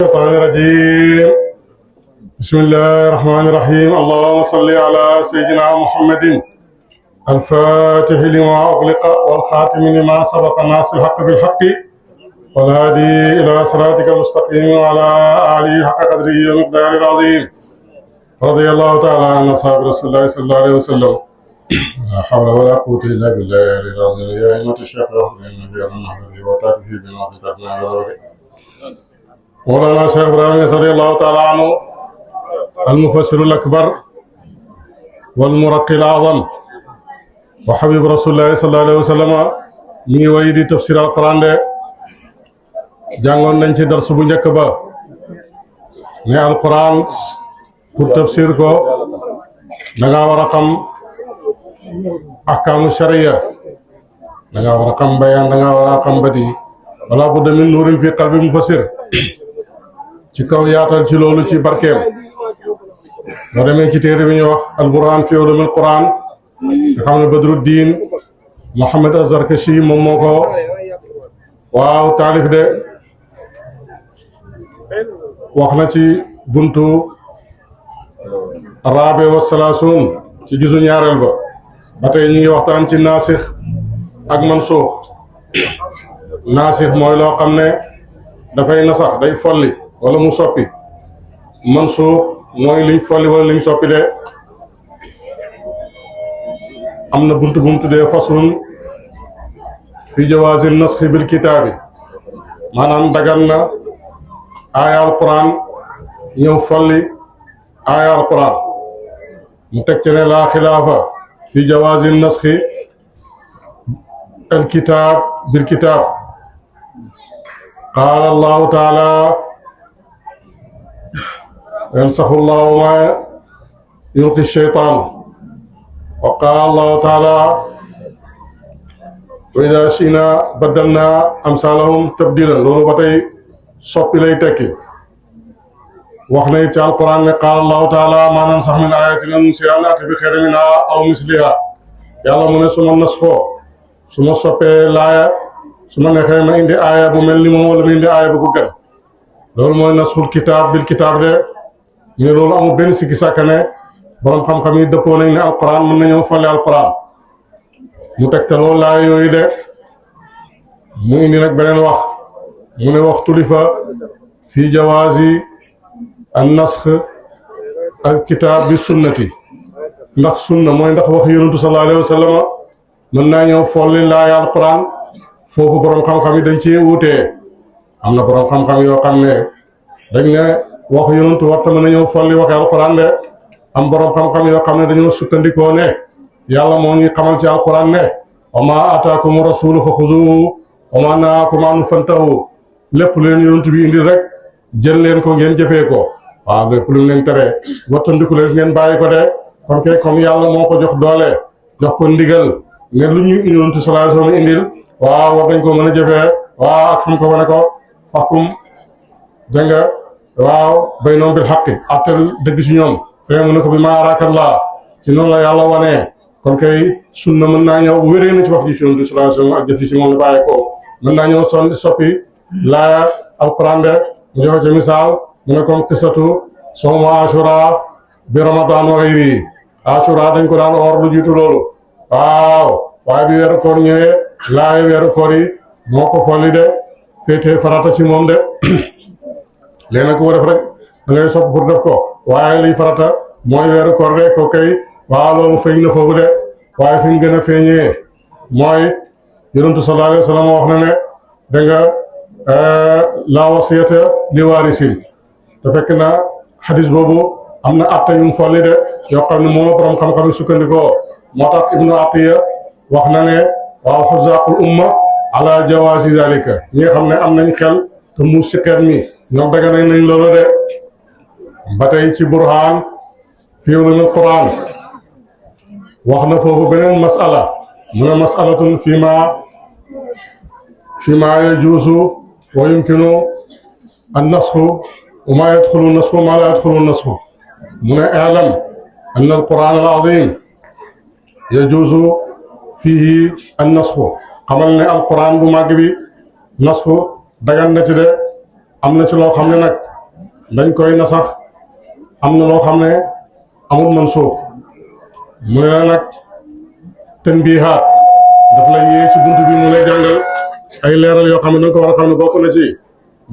الشيطان الرجيم بسم الله الرحمن الرحيم اللهم صل على سيدنا محمد الفاتح لما أغلق والخاتم لما سبق الناس الحق بالحق والهادي إلى صراطك المستقيم وعلى آله حق قدره ومقداره العظيم رضي الله تعالى عن أصحاب رسول الله صلى الله عليه وسلم لا حول ولا قوة إلا بالله العظيم يا أئمة الشيخ رحمه الله المحمدي وتاتي في بنات تفنى وذوقه مولانا شيخ إبراهيم رضي الله تعالى عنه المفسر الأكبر والمرقي الأعظم وحبيب رسول الله صلى الله عليه وسلم mi way di tafsir alquran de jàngoon nañ ci darsu bu njëkk ba ne alquran pour tafsir ko da nga war a xam ahkaamu sharia da nga war a xam bayaan da nga war a xam badi wala budda min nuurin fi qalbi mufassir ci kaw yaatal ci loolu ci barkeem boo demee ci téere bi ñuy wax alquran fi ulumil quran nga xam ne Badruddin Muhammad Az-Zarkashi moom moo ko waaw taalif de wax na ci buntu raabe wa salaasun ci gisu ñaareel ba ba tey ñu ngi waxtaan ci naasix ak mansuux naasix mooy loo xam ne dafay nasax day folli wala mu soppi mansuux mooy liñ folli wala liñ soppi de am na buntu bu mu tuddee faslun fi jawaazi nasxi bil kitaabi maanaam dagan na aaya alquran ñëw folli aaya alquran mu teg ci ne laa xilaafa fi jawaazi nasxi al kitaab bil kitaab qaala allahu taala yansaxu allahu ma yulqi shaytaan wa qaala allahu taala wa idaa shi'naa baddalnaa amsaalahum tabdiilan loolu ba tey soppi lay tekki wax na ci alquran ne qaala allahu taala maa nansax min aayatin aw nunsihaa na'ti bi xayrin minhaa aw mislihaa yàlla mu ne su ma nasxoo su ma soppee laaya su ma neexee ma indi aaya bu mel ni moom wala ma indi aaya bu ko gën loolu mooy nasxul kitaab bil kitaab de ñu ne loolu amul benn sikki sàkk ne borom xam-xam yi dëppoo nañ ne alquran mën nañoo folli alquran mu tegtaloo laay yooyu de mu indi nag beneen wax mu ne wax tulifa fii jawaazi an nasx al kitaab bi sunnati ndax sunna mooy ndax wax yonentu sallallahu alayhi wa sallam mën naa ñëw folli laay alquran foofu borom xam-xam yi dañ ci wuutee am na borom xam-xam yoo xam ne dañ ne wax yonentu warta mën na ñëw folli waxee alquran de am borom xam-xam yoo xam ne dañoo sukkandikoo ne yàlla moo ñuy xamal ci alquran ne wa maa ataakum rasulu fa xuzuhu wa maa nahaakum anhu fantahu lépp lu leen yonent bi indil rek jël leen ko ngeen jëfee ko waaw lépp lu leen tere wattandiku leen ngeen bàyyi ko de kon kay comme yàlla moo ko jox doole jox ko ndigal ne lu ñu yonent sallallahu alayhi wa sallam indil waaw war dañ ko mën a jëfee waaw ak fu mu ko wane ko fakum dégg nga waaw baynahum bil haqqi attel dëgg si ñoom fee mu ne ko bi maa araakallaa ci noonu la yàlla wanee kon kay sunna mën naa ñëw wéree na ci wax ji ci yonent bi sallallahu alayhi wa sallam ak jëf yi ci moom la bàyyi ko mën naa ñëw soppi laaya alquran de mu joxe ci misaal mu ne comme qissatu sawmu ashura bi ramadan wa ghayri ashura dañ ko daan or lu jiitu loolu waaw waaye bi weeru koor ñëwee laaya weeru koor yi moo ko folli de féetee farata ci moom de léegi nag ku ko def rek da ngay sopp pour def ko waaye liy farata mooy weeru koor de ko kay waaw loolu feeñ na foofu de waaye fi mu gën a feeñee mooy yonentu sallallahu alayhi wa sallam wax na ne da nga laa wasiyata li waarisin te fekk na xadis boobu am na atta yu mu folli de yoo xam ne moom la borom xam-xam yi sukkandikoo moo tax ibnu atiya wax na ne waaw xuzaaqul umma ala jawaasi zalika ñi nga xam ne am nañ xel te muus ci xeet mi ñoom daga nañ loolu de ba tey ci burhaan fi ulumil quran wax na foofu beneen masala mu ne masalatun fi ma yajuusu wa yumkinu an nasxu wa ma yadxulu nasxu ma la yadxulu nasxu mu ne i'lam anna al quran al azim yajuusu fihi an nasxu xamal ne al quran bu màgg bi nasxu dagan na ci de am na ci loo xam ne nag dañ koy nasax am na loo xam ne amul mansuux mu ne la nag tanbihaat daf lay yee ci buntu bi mu lay jàngal ay leeral yoo xam ne danga ko war a xam ne bokk na ci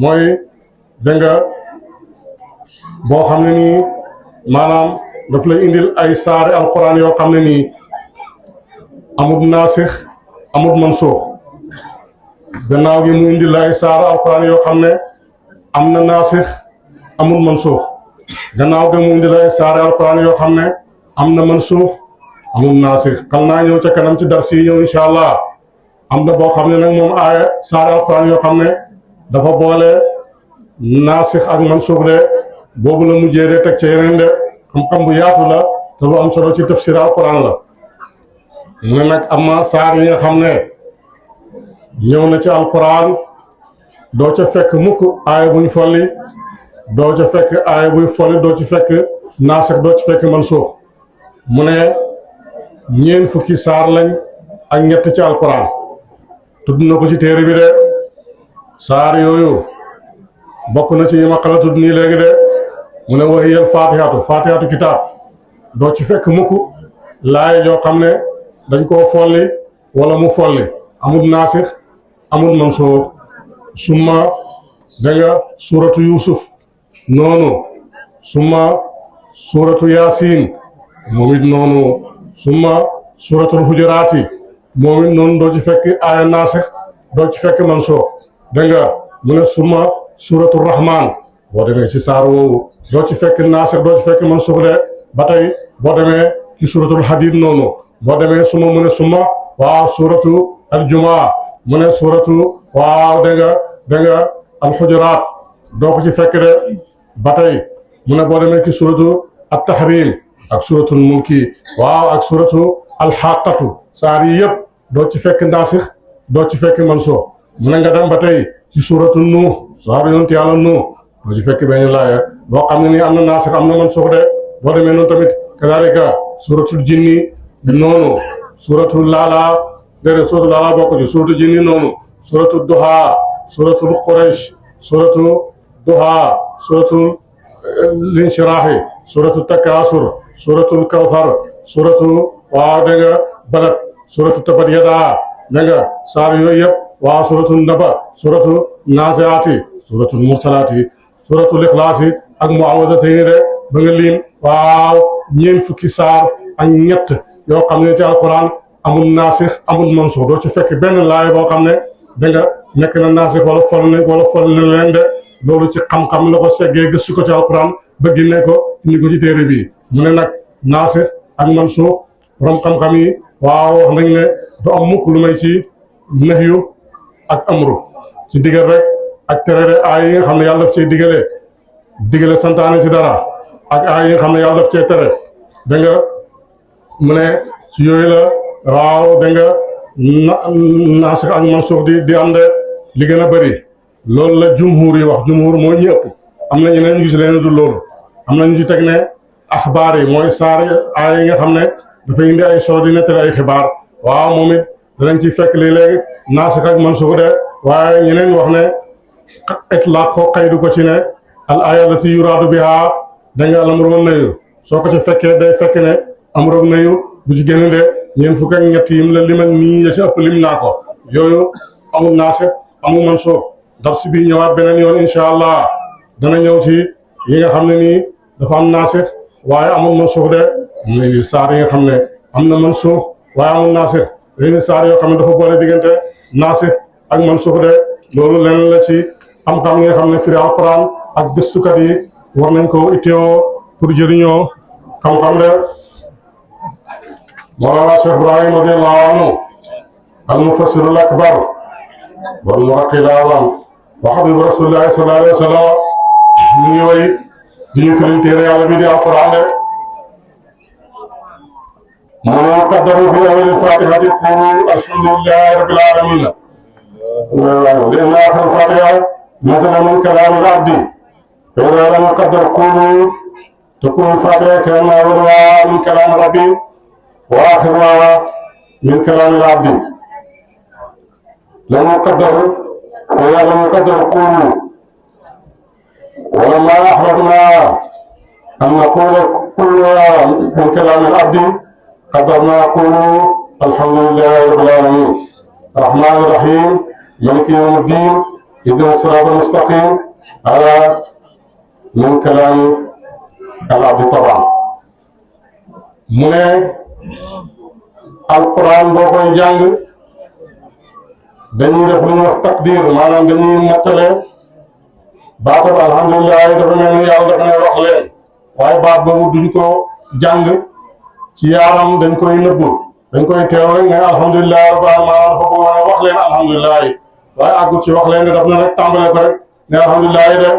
mooy dégg nga boo xam ne nii maanaam daf lay indil ay saari alquran yoo xam ne nii amut naasix amut mansuux gannaaw gi mu indil ay saari alquran yoo xam ne am na naasix amut mansuux gannaaw gi mu indil ay saari alquran yoo xam ne am na mansuux amul naasix xam naa ñëw ca kanam ci dars yi ñëw incha allah am na boo xam ne nag moom aaya saari alquran yoo xam ne dafa boole naasix ak mansuux de boobu la mujjee de teg ca yeneen de xam-xam bu yaatu la te lu am solo ci tafsir alquran la mu ne nag am na saar yi nga xam ne ñëw na ci alquran doo ca fekk mukk aaya buñ folli doo ca fekk aaya buy folli doo ci fekk naasix doo ci fekk mansuux mu ne ñeen fukki saar lañ ak ñett ci alquran tudd na ko ci téere bi de saar yooyu bokk na ci yi ma xala tudd nii léegi de mu ne wahiyal fatihatu kitaab doo ci fekk mukk laay joo xam ne dañ koo folli wala mu folli amul naasix amul mansuux summa da nga suuratu yusuf noonu summa suuratu yaasin moom it noonu summa suuratul hujuraati moom it noonu doo ci fekk aaya naasix doo ci fekk mansuux da nga mu ne summa suuratul rahmaan boo demee ci saar woowu doo ci fekk naasix doo ci fekk mansuux de ba tey boo demee ci suuratul hadiid noonu boo demee suma mu ne suma waaw suuratu aljumaa mu ne suuratu waaw da nga alxujuraat doo ko ci fekk de ba tey mu ne boo demee ci suuratu at-tahrim ak suuratul mulki waaw ak suuratu alxaqatu saar yi yëpp doo ci fekk naasix doo ci fekk mansuux mu ne nga dem ba tey ci suuratu nuux saar yonent yàlla nuux doo ci fekk benn laaya boo xam ne nii am na naasix am na mansuux de boo demee noonu tamit kadaalika suuratul jinni noonu suuratul laalaa déedéet suuratul laalaa bokk ci suuratul jinni noonu suuratul duhaa suuratul quraysh suuratul duhaa suuratul linshiraahi suuratul takaasur suuratul kawsar suuratul waaw da nga balad suuratul tabat yadaa da nga saar yooyu yëpp waaw suuratul naba suuratul naasiaati suuratul mursalaati suuratul ixlaasi ak muawwazatayni de ba nga liim waaw ñeent fukki saar ak ñett yoo xam ne ci alquran amul naasix amul mansuux doo ci fekk benn laay boo xam ne da nga nekk na naasix wala fol na leen de loolu ci xam-xam la ko seggee gëstu ko ci alquran ba génne ko indi ko ci téere bii mu ne nag naasix ak mansuux borom xam-xam yi waaw wax nañ ne du am mukk lu may ci nahyu ak amru ci digal rek ak tere de aay yi nga xam ne yàlla daf cee digale santaane ci dara ak aay yi nga xam ne yàlla daf cee tere da nga mu ne ci yooyu la waaw da nga naasix ak mansuux di ànd li gën a bëri loolu la jumhur yi wax jumhur moo ñi ëpp am na ñeneen ñu gis leen du loolu am na ñu ci teg ne axbaar yi mooy saar aay yi nga xam ne dafay indi ay solo di nettali ay xibaar waaw moom it danañ ci fekk léeg-léeg naasix ak mansuux de waaye ñeneen wax ne itlaaq ko xaydu ko ci ne al aaya allati yuraadu biha da nga al amru wan nahyu soo ko ci fekkee day fekk ne amru ak nahyu bu ci génn de ñeent fukk ak ñett yim la limal nii ya ci ëpp lim naa ko yooyu amul naasix amul mansuux dars bi ñëwaat beneen yoon incha allah dana ñëw ci yi nga xam ne nii dafa am naasix waaye amul mansuux de mu ne saar yi nga xam ne am na mansuux waaye amul naasix léegi saar yoo xam ne dafa boole diggante naasix ak mansuux de loolu leneen la ci xam-xam yi nga xam ne firi alquran ak gëstukat yi war nañ ko itteewoo pour jëriñoo xam-xam de Mawlana Cheikh Ibrahim radiyallahu anhu al mufassirul akbar wal muwaqqil a'zam wa habibu rasulillahi sallallahu alayhi wa sallam ñu ngi woy di ñu firil téere yàlla bi di alquran de ما قدروا في أول الفاتحة قولوا الحمد لله رب العالمين لأن آخر الفاتحة نزل من كلام العبد فإذا لم قدر قولوا تكون الفاتحة كأنها أولها من كلام ربي وآخرها من كلام العبد لم قدر فإذا لم قدر قولوا ولما أحرم أردنا أن نقول كل من كلام العبد قدرنا نقول الحمد لله رب العالمين الرحمن الرحيم مالك يوم الدين اهدنا الصراط المستقيم على من كلام العبد طبعا من القرآن بوكو جانغ dañuy def lu ñuy wax takdir maanaam dañuy mottale baatab alhamdulilah dafa mel ni yàlla dafa ne wax leen waaye baat boobu duñ ko jàng ci yaaram dañ koy nëbb dañ koy teew rek ne alhamdulilah rabbil alamin maanaam dafa bëgg ne wax leen alhamdulilah waaye àggut ci wax leen ne daf na rek tàmbale ko rek ne alhamdulilah de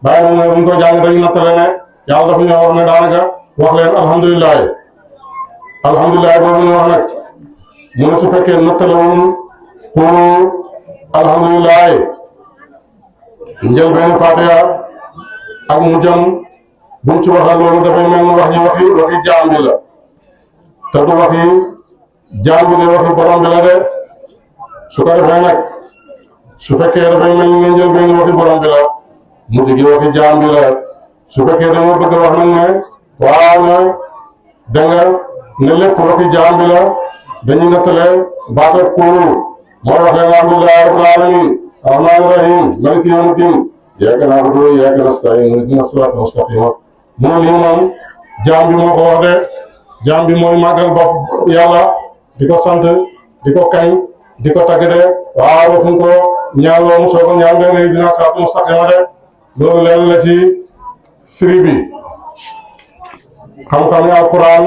bàyyi na ne buñ ko jàng dañu nattale ne yàlla dafa ñëw wax ne daanaka wax leen alhamdulilah alhamdulilah boobu ñu wax nag mu ne su fekkee nattale wuñ pour alhamdulilah njëlbéenu Fatiha ak mu jëm buñ ci waxal loolu dafay mel ni wax waxi jaam bi la te du waxi jaam bi de waxi borom bi la de su ko defee nag su fekkee dafay mel ni njëlbéenu waxi borom bi la mujj gi waxi jaam bi la su fekkee dañoo bëgg a wax nag ne waaw na da nga ne lépp waxi jaam bi la dañuy nattale baata kuuru moo wax leen alhamdulillahi rabbil alamin arrahmani rahim maliki yawmi din iyyaka na'budu wa iyyaka nasta'in ihdina sirata mustaqima moom lii moom jaam bi moo ko wax de jaam bi mooy màggal bopp yàlla di ko sant di ko kañ di ko tagg de waaw fu ko ñaanloo mu soo ko ñaan leen ihdina sirata mustaqima de loolu leen la ci firi bi xam-xam yi alquran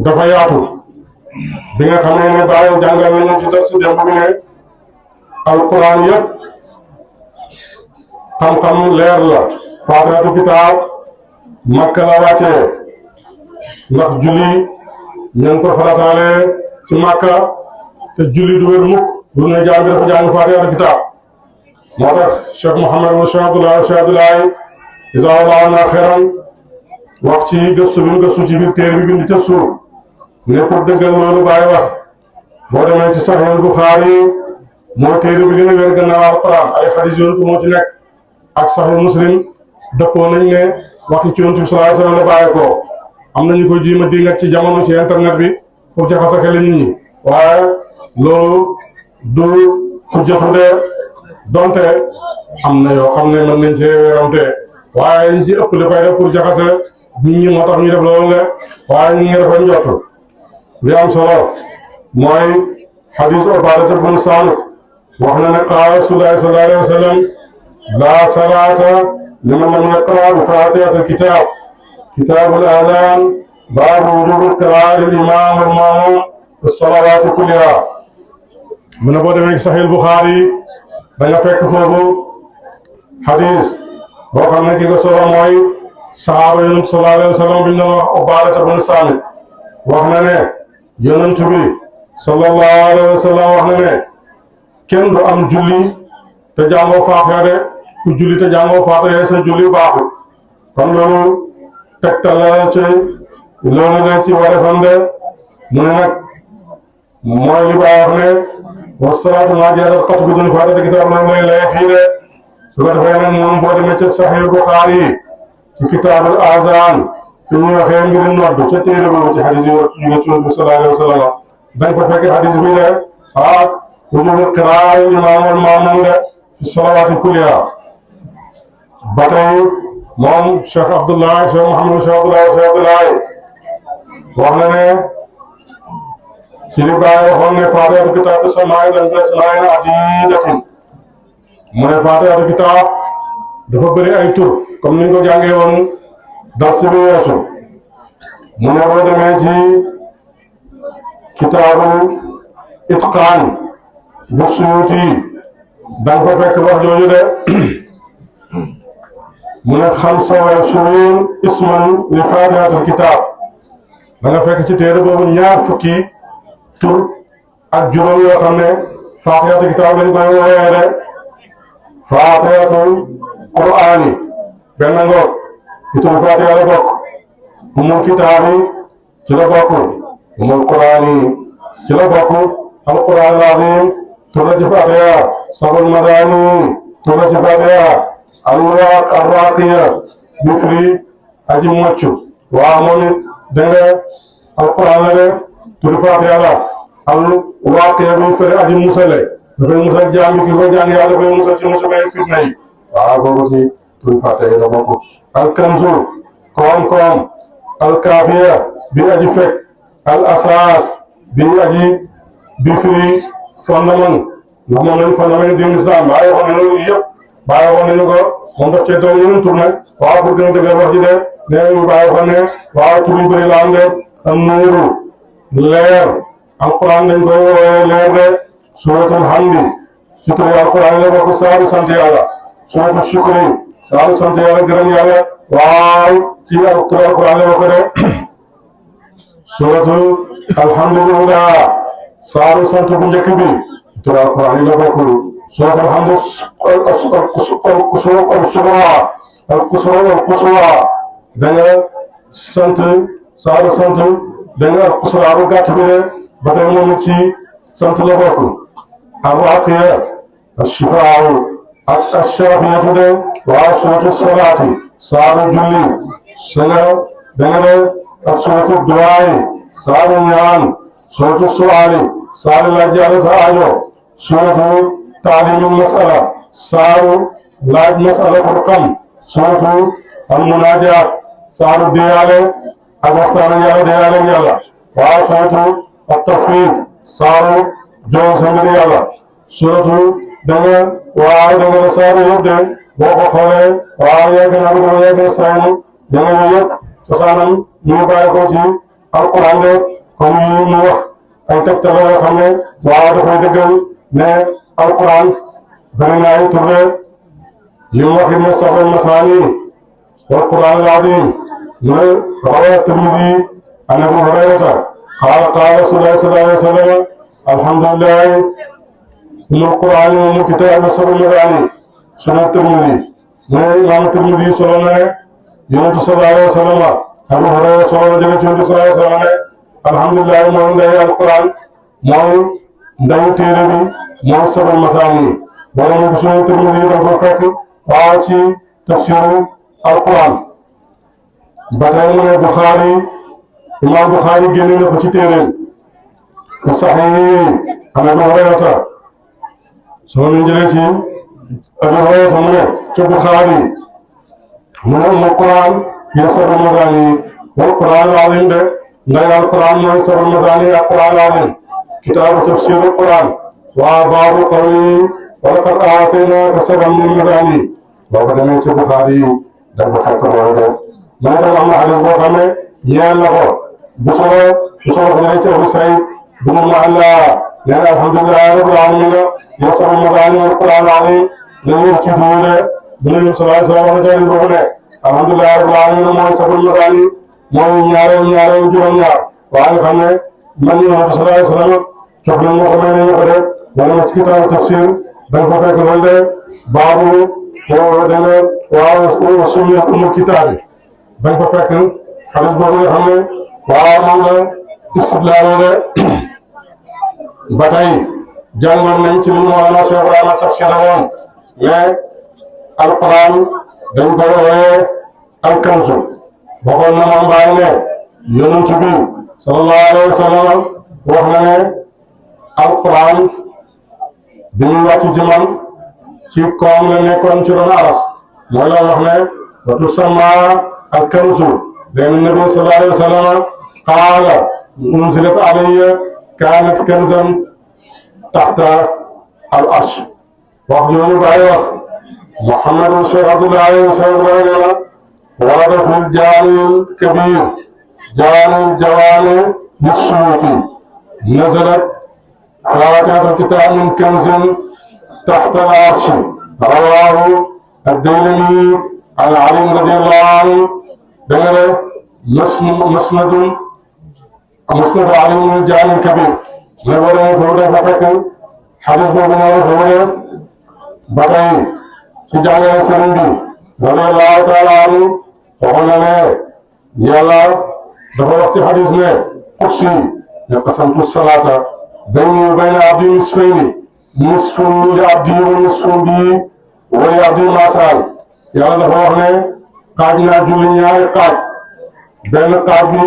dafa yaatu bi nga xamee ne bàyyi jàngal nañu ci dars démb bi ne alquran yëpp xam-xam leer la faatihatu kitaab makka la wàccee ndax julli ñu ngi ko farataale ci makka te julli du wér mukk lu ne jaam bi dafa jàng faatihatu kitaab moo tax Cheikh Mouhamed wa Cheikh Abdoulaye isa Allahu na xeran wax ci gëstu bi mu gëstu ci biir téere bi bind ca suuf ne pour dëggal loolu bàyyi wax boo demee ci Sahih Bukhari moo téere bi gën a wér gannaaw alquran ay xadis yontu moo ci nekk ak Sahih Muslim dëppoo nañ ne waxi ci yontu bi sallallahu alayhi wasallam la bàyyi ko am nañu ko jiima dingat ci jamono ci internet bi pour jaxase xel nit ñi waaye loolu du xujjatu de donte am na yoo xam ne mën nañ cee wérante waaye ñu ci ëpp li koy def pour jaxase nit ñi moo tax ñu def loolu de waaye ñu ngi defa njott li am solo mooy xadis Ubaadata bun Saamit wax na ne qaala Rasulullaahi sallallaahu alayhi wa sallam laa salaata liman lam yaqra' bi faatihatil kitaab kitaabul azaan baabu wujuubil qiraa'ati lil imaam wal ma'muum fi salawaati kullihaa mu ne boo demee ci Sahih Bukhari da nga fekk foofu xadis boo xam ne ki ko solo mooy sahaaba Yonent sallallaahu alayhi wa sallam bi ñu doon wax Ubaadata bun Saamit wax na ne Yonent bi sallallahu alayhi wa sallam wax na ne kenn du am julli te jàngoo Faatiha de ku julli te jàngoo Faatiha sa julli baaxul kon loolu tegtal la ci loolu ne ci warefam de mu ne nag mooy li Baay wax ne wa salaatu maa jaazat qat bi dun faatihati kitaab loolu lay lay fii de su ko defee nag moom boo demee ca Sahih Bukhari ci kitaabul azaan fi ñuy waxee mbiri nodd ca téere boobu ci xadis yi war ci jóge ci Yonent bi sallallahu alayhi wa sallam dañ ko fekk xadis bi ne wujuubu qiraa'ati imaam wal ma'muum de fi salawaati kullihaa ba tey moom Cheikh Abdoulaye Cheikh Mouhamadou Cheikh Abdoulaye wax na ne ci li Baay waxoon ne faatihatu kitaab samaa'in bi asmaa'in adiidatin mu ne faatihatu kitaab dafa bëri ay tur comme ni ñu ko jàngee woon dars bi weesu mu ne boo demee ci kitaabu itqaan bu Suyuuti danga ko fekk wax jooju de mu ne xamsa wa ishruun isman li faatihatil kitaab da nga fekk ci téere boobu ñaar fukki tur ak juróom yoo xam ne faatihatil kitaab lañ koy woowee de faatihatul qur'aani benn ngoog ci turu faatiha la bokk umul kitaabi ci la bokk umul qur'aani ci la bokk alqur'aanul aziim tur la ci faatiha sabul mazaani tur la ci faatiha الراقية بفري أجي موتشو وامون دنگا القرآن لله ترفات يالا الواقية بفري أجي موسى dafay musal jaam bi ki ko jàng yàlla dafay musal ci musa bay fitna yi waaw boobu ci turi fàtte yi la bokk alkanzu koom-koom alkaafiya bi aji fekk al asaas bi aji bi firi fondement ndax moom lañ fondement din islam bàyyi waxoon nañu yëpp bàyyi waxoon nañu ko moom daf cee doon yeneen tur nag waaw pour gën a dëggal wax ji de nee ñu bàyyi waxoon ne waaw tur yu bëri la am de am nuuru leer alquran dañ koy woowee leer de suratul hamdi ci turu alquran la bokk saaru sant yàlla suratul shukri saaru sant yàlla gërëm yàlla waaw ci turu alquran la bokk de suratul alhamdulillah saaru sant bu njëkk bi turu alquran la bokk suratul hamdi al-qusra da nga sant saaru sant da nga al-qusra bu gàtt bi de ba tey moom ci sant la bokk الراقية الشفاء الشافية وسورة الصلاة صار الجلي سنة دنگا سورة الدعاء صار النعام سورة السؤال صار الأجيال سآجو سورة تعليم المسألة صار لاج مسألة الرقم سورة المناجات صار الديالة الوقتان ديالة يالا وسورة التفريد صار joon sa mbir yàlla suratu danga waaw danga la saaru yëpp de boo ko xoolee waaw yegg na bu dama yegg na saynu danga yooyu yëpp cosaanam ñu ngi bàyyi ko ci alquran de comme yi mu wax ay tegtal la yoo xam ne waaw dafay dëggal ne alquran bari na ay tur de li mu wax ne sab'ul masaani wal quran al azim mu rawa Tirmidi an Abu Hurayrata qaala qaala Rasulullah sallallahu alayhi wa sallam alhamdulilah min alquran wa kitaab sab'ul masaani sunan Tirmidi ne imaam Tirmidi solo na ne yonentu sallallahu alayhi wa sallam Abu Hurayra solo na jële ci yonentu sallallahu alayhi wa sallam ne alhamdulilah mooy nday alquran mooy ndayu téere bi mooy sab'ul masaani wala mu sunan Tirmidi da ko fekk waaw ci tafsiru alquran ba tey mu ne Bukhari imaam Bukhari génne na ko ci téeréem صحيح أنا أبو هريرة سنن جلتي أبو هريرة من البخاري من القرآن يسر المثاني والقرآن العظيم ده لا القرآن ما يسر المثاني القرآن العظيم كتاب تفسير القرآن وباب قوله ولقد آتيناك سبعا من المثاني وقد من البخاري ده بفكر هذا ما دام الله عليه وسلم يا الله بصور جلتي أبو سعيد بن الله لأن الحمد لله رب العالمين يسر المثاني والقرآن العظيم لن يرتدون بن صلى الله عليه وسلم الحمد لله رب العالمين ما يسر المثاني ما ñaare juróom ñaar waaye xam ne man ñu sallallahu alayhi wasallam jox nañ ko may nañu ko de wala ci kitaabu tafsir da nga fa fekk loolu de baabu da nga waaw suñu umu kitaabi da nga fa fekk xadis boobu nga xam ne waaw moom la istidlaal de ba tey jàngoon nañ ci li mu Mawlana Cheikh Ibrahima tafsir woon mais alquran dañ ko woowee alkanzu waxoon na moom bàyyi ne yonent bi sallallahu alayhi wa sallam wax na ne alquran bi ñu wàcc ci man ci koom la nekkoon ci doon aras mooy la wax ne wa tusamma alkanzu leen nabi sallallahu alayhi wa sallam qaala unzilat alayya kaanat kanzan taxta al arsh wax jooju bàyyi wax Muhammadu Cheikh Abdoulaye Cheikh ورد في الجامع الكبير جامع الجوامع للسيوطي نزلت فاتحة الكتاب من كنز تحت العرش رواه الديلمي عن علي رضي الله عنه دنگل مسند علي من الجامع الكبير نبره فوده ففكر حديث بابنا فوده بطي سجانة سرندي رضي الله تعالى عنه waxoon na ne yàlla dafa wax ci xadis ne qudsi ne qasamtu salaata bayni wa bayna abdi nisfayni nisfun li abdi wa nisfun bi wa li abdi ma sa'al yàlla dafa wax ne xaaj naa julli ñaari xaaj benn xaaj bi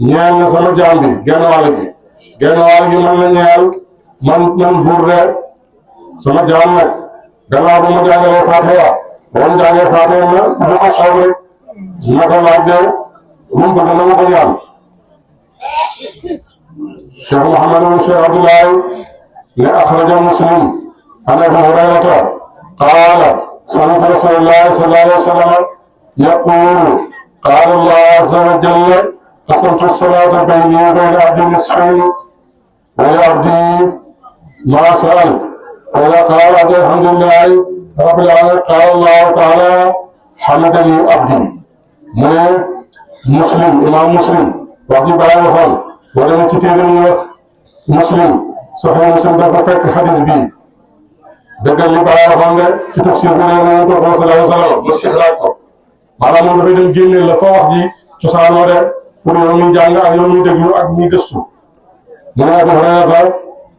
ñeel na sama jaam bi genn wàll gi man la ñeel man buur de sama jaam nag gannaaw ba ma jàngalee Fatiha ba mu jàngee Fatiha na lu ma soob rek ma ko laaj de lu mu bëgg na ma ko ñaan Cheikh Mouhamadou Cheikh Abdoulaye ne axraja Muslim an Abi Hurayrata qaala sami'tu Rasulallahi sallallahu alayhi wa sallam yaqulu qaala Allah azza wa jalla qasamtu as-salata bayni wa bayna abdi nisfayni wa li abdi ma sa'al wa idha qala abdi alhamdulillahi rabbil alamin qala Allahu ta'ala hamadani abdi mu ne Muslim imam Muslim wax ji bàyyi waxoon wala na ci téere mu wax Muslim Sahih Muslim dafa fekk xadis bi dëggal li bàyyi waxoon ne ci tafsir bi ne nañu ko sallallahu alayhi wa sallam ma sixlaat ko maanaam moom dafay dem génne la fa wax ji cosaanoo de pour yow muy jàng ak yow muy déglu ak ñuy gëstu mu ne Abu Hurayra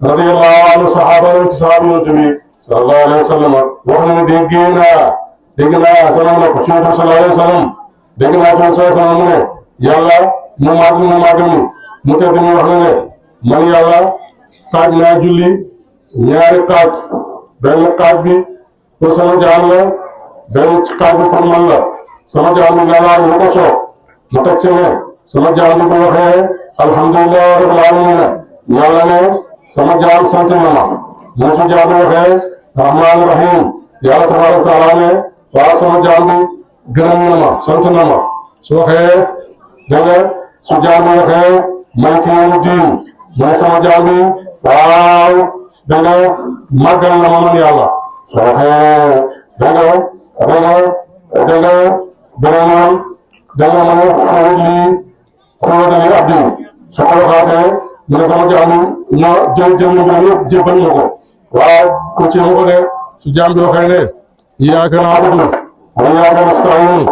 radiyallahu anhu saxaaba la ci saxaaba yonent bi sallallahu alayhi wa sallam wax na ne dégg naa sama nopp ci yonent bi sallallahu alayhi wa sallam dégg naa ci sallallahu alayhi wa sallam mu ne yàlla mu màgg mi mu tedd mi wax na ne man yàlla xaaj naa julli ñaari xaaj benn xaaj bi pour sama jaam la benn xaaj bi pour man la sama jaam bi nga laaj lu ko soob mu teg ci ne sama jaam bi bu waxee alhamdulilah rabbil alamin yàlla ne sama jaam sant na ma mu su jaam bi waxee rahmaan rahim yàlla tabaaraka taala ne waaw sama jaam bi gërëm na ma sant na ma su waxee dégg nga su jaam bi waxee maliki yawmi diin mooy sama jaam bi waaw dégg nga màggal na ma man yàlla su waxee dégg nga beneen dégg nga ma ne xóodali abdi su ko waxaatee mu ne sama jaam bi ma jël mbir yëpp jébbal ma ko waaw ku ci ma ko de su jaam bi waxee ne iyyaaka na'budu wa iyyaaka nasta'iin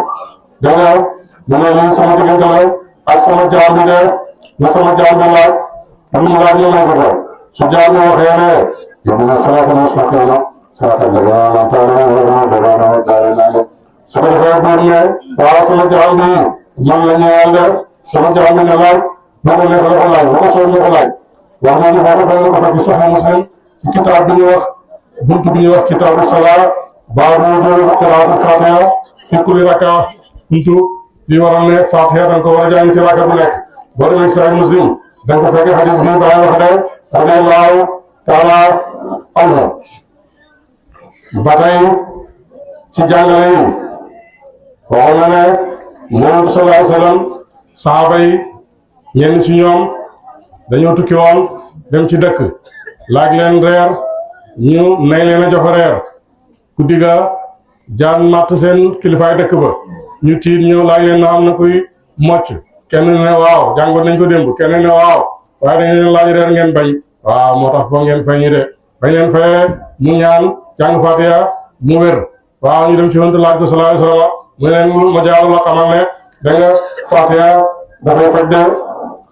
dégg nga mu ne lii sama diggante la ak sama jaam bi de na sama jaam bi laaj lu mu laaj ñu may ko ko su jaam bi waxee ne ihdina siraatal mustaqiim siraatal laziina an'amta alayhim su ko defee buur ne waaw sama jaam bi man la ñeel de sama jaam bi ne laaj ma ko nekk la ko laaj ma ko soob ma ko laaj wax na ni foofu fekk na ko fekk Sahih Muslim ci kitaab bi ñuy wax buntu bi ñuy wax kitaabu salaa baabu wujuubi qiraatul Faatiha fi kulli rakaa buntu bi waral ne Faatiha da nga ko war a jàng ci raka bu nekk boo demee Sahih Muslim da nga ko fekk hadis bi bàyyi wax de radiyallahu taala anhu ba tey ci jàngale yi waxoon na ne Yonent bi sallallahu alayhi wa sallam saxaaba yi ñenn ci ñoom dañoo tukki woon dem ci dëkk laaj leen reer ñu nay leen a jox reer ku digga jaan matt seen kilifaay dëkk ba ñu tiit ñëw laaj leen na am na kuy mocc kenn ne waaw jàngoon nañ ko démb kenn ne waaw waaye dañ leen laaj reer ngeen bañ waaw moo tax foog ngeen fay ñu de bañ leen fayee mu ñaan jàng Fatiha mu wér waaw ñu dem ci Yonent laaj ko sallallahu alayhi wa sallam mu leen ma jaalu la xamal ne da nga Fatiha dafay faj de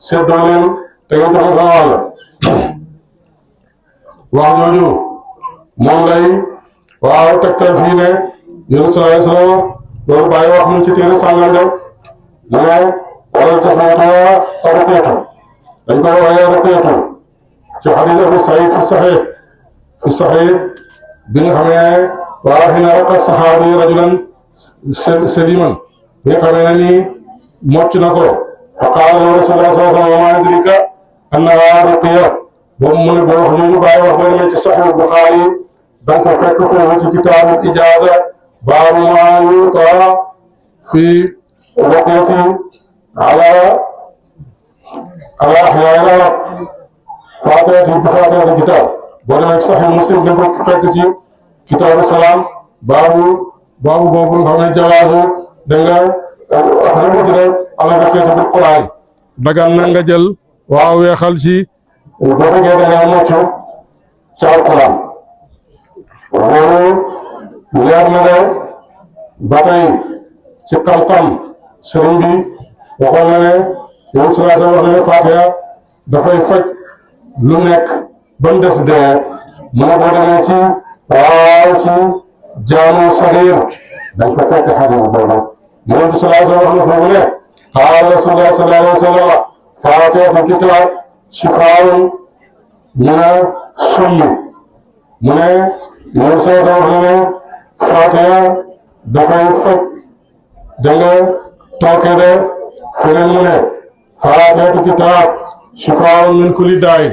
seddoo leen te ngeen joxe sama wàll wax jooju moom lay waaw tegtal fii ne Yonent sallallahu alayhi wa sallam loolu bàyyi wax mu ci téere sàngam de mu ne wala tasmiyatu ruqyatu dañ ko waxee ruqyatu ci xadiis Abu Saïd fi saxiix bi nga xamee ne waaw xina raqa saxaabi rajulan saliman bi nga xamee ne nii mocc na ko fa qaala lahu Rasulullah sallallahu alayhi wa sallam wa maa yudrika annahaa ruqya boobu mu ne boo wax ñu bàyyi wax ba demee ci Saxiix Buxaari da nga ko fekk foofu ci kitaabul ijaaza baabu maa yu'taa fi ruqyati ala ahyaa'i al-arab faatihati kitaab boo demee ci Saxiix Muslim da nga ko fekk ci kitaabu salaam baabu boobu nga xam ne jawaazu da nga wax na ko rek ala ruqyati bil Qur'aan dagan na nga jël waaw weexal ci boo fekkee da nga mocc ci Alqur'aan loolu leer na de ba tey ci xam-xam sëriñ bi waxoon na ne yow sallallahu alayhi wa sallam wax na ne Fatiha dafay faj lu nekk ba mu des dee mu ne boo demee ci waaw ci jaanu saxiir dañ ko fekk xadis boobu yonent bi sallallahu alayhi wa sallam wax na foofu ne qaala rasulullah sallallahu alayhi wa sallam faatihatul kitaab shifaa'un ñu ne summi mu ne yonent sallallahu alayhi wa sallam wax na ne faatiha dafay fekk da nga tooke de feneen mu ne faatihatul kitaab shifaa'un min kulli daa'in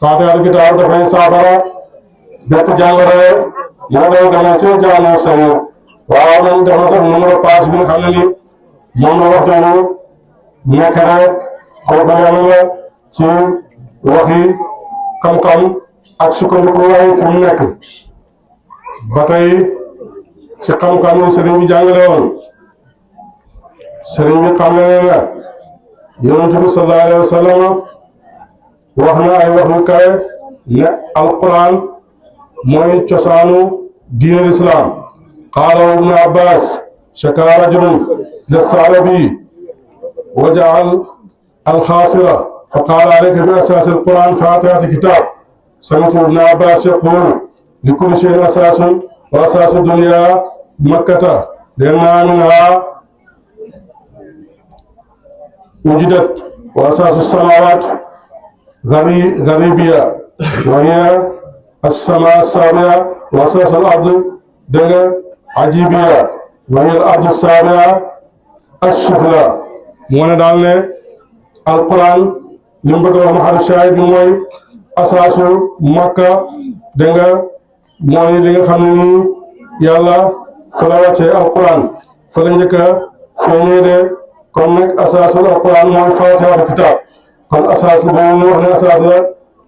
faatihatul kitaab dafay saafara bépp jàngoro moo doon dama ci jaanu saxiir waaw man dama sax numéro passe bi nga xam ne ni moom la waxtaanu nekk rek kooku yàlla la ci waxi xam-xam ak sukkandiku waaye fi mu nekk ba tey ci xam-xam yi sëriñ bi jàngale woon sëriñ bi xam ne na yonent bi sallallahu alayhi wa sallam wax na ay wax yu kawe ne alquran mooy cosaanu diin al-islam qaala ibnu abbas shaka rajulun lis-sa'labi wa ja'al al-khasira fa qaala alayka bi asasi al-quran fatihati kitab sami'tu ibnu abbas yaqulu li kulli shay'in asasun wa asasu dunya makkata lianna minha wujidat wa asasu as-samawat gharibiya wa hiya السماء السابعة وأساس الأرض دنجا عجيبية وهي الأرض السابعة السفلى مونا دالنا القرآن لمبدو محل الشاهد موي أساس مكة دنجا موي دنجا خمني يلا فلاوة القرآن فلنجك فيني كونك أساس القرآن موي فاتحة الكتاب كون أساس بوم وحنا أساس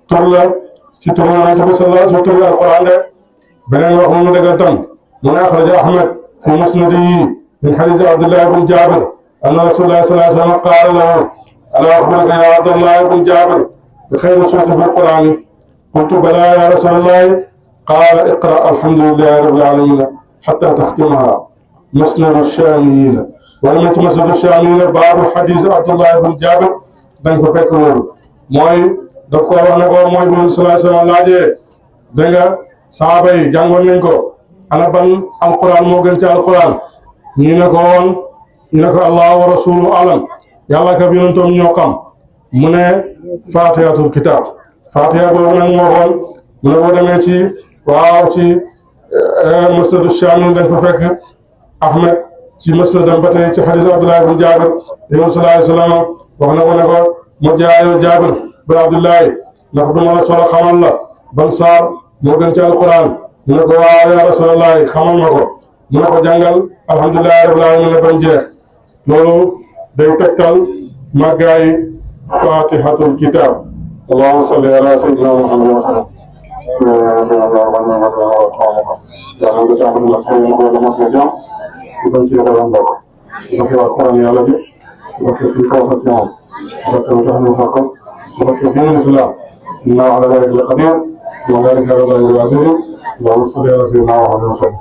ترلا ci turu Yonent bi sallallahu alayhi wa sallam alquran de beneen wax mu dëggal tam mu ne axraja Ahmad fi musnadihi min hadisi Abdullah ibn Jabir anna Rasulullah sallallahu alayhi wa sallam qaala lahu alaa ukhbiruka ya Abdullah ibn Jabir bi khayri suratin fi alquran qultu balaa ya Rasulallah qaala iqra alhamdulillahi rabbil alamin hatta takhtimaha musnadu shaamiyyiin wala ma ci musnadu shaamiyyiin baabu hadisi Abdullah ibn Jabir dañ fa fekk loolu mooy daf ko wax ne ko mooy bu sallallahu alayhi wa sallam laajee dégg nga saaba yi jàngoon nañ ko ana ban alquran moo gën ci alquran ñu ne ko woon ñu ne ko allah wa rasulu alam yàlla ka bi yonentam ñoo xam mu ne fatihatul kitab fatiha boobu nag moo xool mu ne boo demee ci waaw ci musnadu shaami dañ fa fekk ahmed ci musnadam ba tey ci hadis abdullah ibn jabir yonent sallallahu alayhi wa sallam wax na ko ne ko mu jaayoo jabir ba Abdullahi ndax du ma la solo xamal la ban saar moo gën ci alquran mu ne ko waaw ya rasulallahi xamal ma ko mu ne ko jàngal alhamdulillahi rabbil alamin ne bañ jeex loolu day tegtal màggaay fatihatul kitab allahumma salli ala sayyidina muhammad wa sallam yàlla nga tàmbali la sëriñ ko la mos nga jàmm di bañ ci yàlla mbokk di ko alquran yàlla bi di ko ci kaw sa ci moom di ko tax ni sa ko وفي دين الإسلام إنه على ذلك لقدير وذلك على الله العزيز اللهم صل على سيدنا محمد وسلم